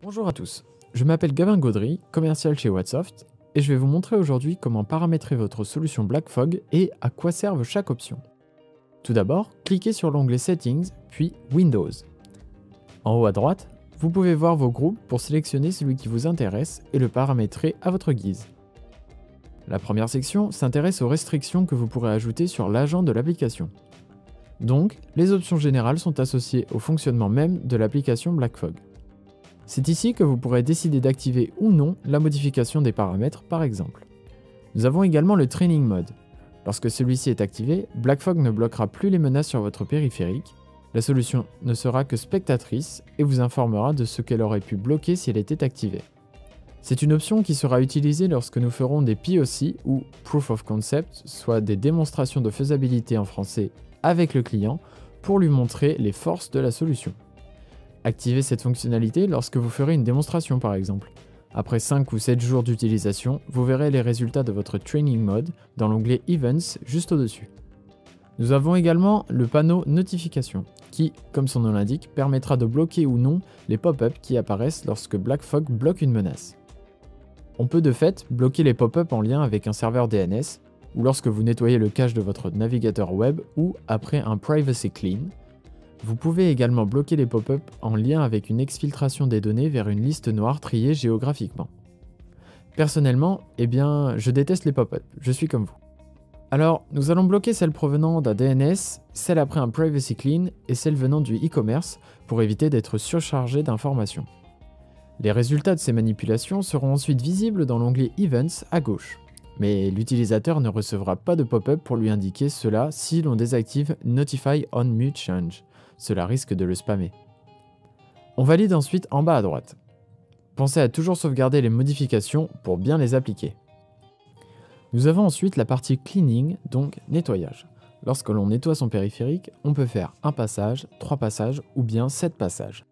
Bonjour à tous, je m'appelle Gavin Gaudry, commercial chez Whatsoft, et je vais vous montrer aujourd'hui comment paramétrer votre solution BlackFog et à quoi servent chaque option. Tout d'abord, cliquez sur l'onglet Settings, puis Windows. En haut à droite, vous pouvez voir vos groupes pour sélectionner celui qui vous intéresse et le paramétrer à votre guise. La première section s'intéresse aux restrictions que vous pourrez ajouter sur l'agent de l'application. Donc, les options générales sont associées au fonctionnement même de l'application BlackFog. C'est ici que vous pourrez décider d'activer ou non la modification des paramètres par exemple. Nous avons également le Training Mode. Lorsque celui-ci est activé, BlackFog ne bloquera plus les menaces sur votre périphérique, la solution ne sera que spectatrice et vous informera de ce qu'elle aurait pu bloquer si elle était activée. C'est une option qui sera utilisée lorsque nous ferons des POC ou Proof of Concept, soit des démonstrations de faisabilité en français avec le client pour lui montrer les forces de la solution. Activez cette fonctionnalité lorsque vous ferez une démonstration par exemple. Après 5 ou 7 jours d'utilisation, vous verrez les résultats de votre Training Mode dans l'onglet Events juste au-dessus. Nous avons également le panneau Notification qui, comme son nom l'indique, permettra de bloquer ou non les pop-up qui apparaissent lorsque BlackFog bloque une menace. On peut de fait bloquer les pop-up en lien avec un serveur DNS ou lorsque vous nettoyez le cache de votre navigateur web ou après un Privacy Clean. Vous pouvez également bloquer les pop-up en lien avec une exfiltration des données vers une liste noire triée géographiquement. Personnellement, je déteste les pop-up, je suis comme vous. Alors, nous allons bloquer celles provenant d'un DNS, celles après un Privacy Clean et celles venant du e-commerce pour éviter d'être surchargé d'informations. Les résultats de ces manipulations seront ensuite visibles dans l'onglet Events à gauche. Mais l'utilisateur ne recevra pas de pop-up pour lui indiquer cela si l'on désactive Notify on Mute Change. Cela risque de le spammer. On valide ensuite en bas à droite. Pensez à toujours sauvegarder les modifications pour bien les appliquer. Nous avons ensuite la partie cleaning, donc nettoyage. Lorsque l'on nettoie son périphérique, on peut faire un passage, 3 passages ou bien 7 passages.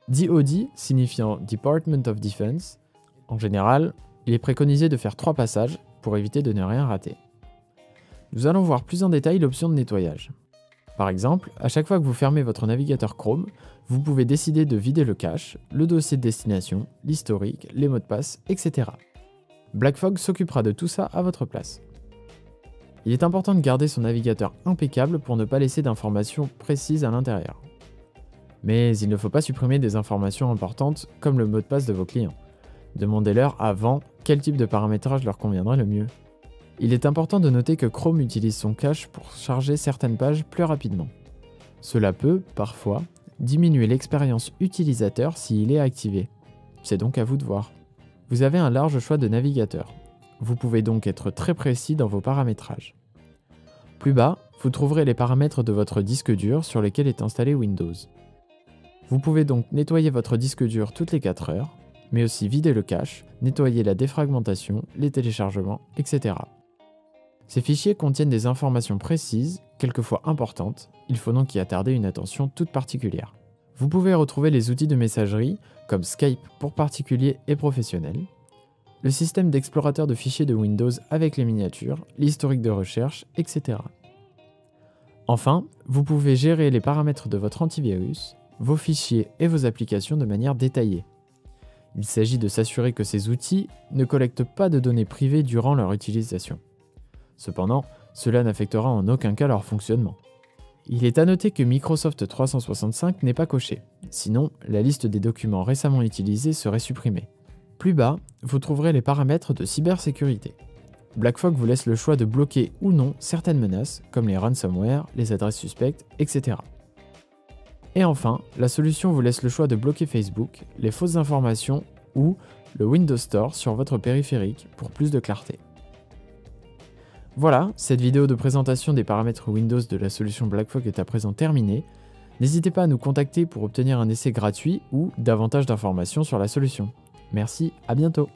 DoD signifiant Department of Defense, en général, il est préconisé de faire 3 passages pour éviter de ne rien rater. Nous allons voir plus en détail l'option de nettoyage. Par exemple, à chaque fois que vous fermez votre navigateur Chrome, vous pouvez décider de vider le cache, le dossier de destination, l'historique, les mots de passe, etc. BlackFog s'occupera de tout ça à votre place. Il est important de garder son navigateur impeccable pour ne pas laisser d'informations précises à l'intérieur. Mais il ne faut pas supprimer des informations importantes comme le mot de passe de vos clients. Demandez-leur avant quel type de paramétrage leur conviendrait le mieux. Il est important de noter que Chrome utilise son cache pour charger certaines pages plus rapidement. Cela peut, parfois, diminuer l'expérience utilisateur s'il est activé. C'est donc à vous de voir. Vous avez un large choix de navigateurs. Vous pouvez donc être très précis dans vos paramétrages. Plus bas, vous trouverez les paramètres de votre disque dur sur lesquels est installé Windows. Vous pouvez donc nettoyer votre disque dur toutes les 4 heures, mais aussi vider le cache, nettoyer la défragmentation, les téléchargements, etc. Ces fichiers contiennent des informations précises, quelquefois importantes, il faut donc y attarder une attention toute particulière. Vous pouvez retrouver les outils de messagerie, comme Skype pour particuliers et professionnels, le système d'explorateur de fichiers de Windows avec les miniatures, l'historique de recherche, etc. Enfin, vous pouvez gérer les paramètres de votre antivirus, vos fichiers et vos applications de manière détaillée. Il s'agit de s'assurer que ces outils ne collectent pas de données privées durant leur utilisation. Cependant, cela n'affectera en aucun cas leur fonctionnement. Il est à noter que Microsoft 365 n'est pas coché, sinon la liste des documents récemment utilisés serait supprimée. Plus bas, vous trouverez les paramètres de cybersécurité. BlackFog vous laisse le choix de bloquer ou non certaines menaces, comme les ransomware, les adresses suspectes, etc. Et enfin, la solution vous laisse le choix de bloquer Facebook, les fausses informations ou le Windows Store sur votre périphérique pour plus de clarté. Voilà, cette vidéo de présentation des paramètres Windows de la solution BlackFog est à présent terminée. N'hésitez pas à nous contacter pour obtenir un essai gratuit ou davantage d'informations sur la solution. Merci, à bientôt.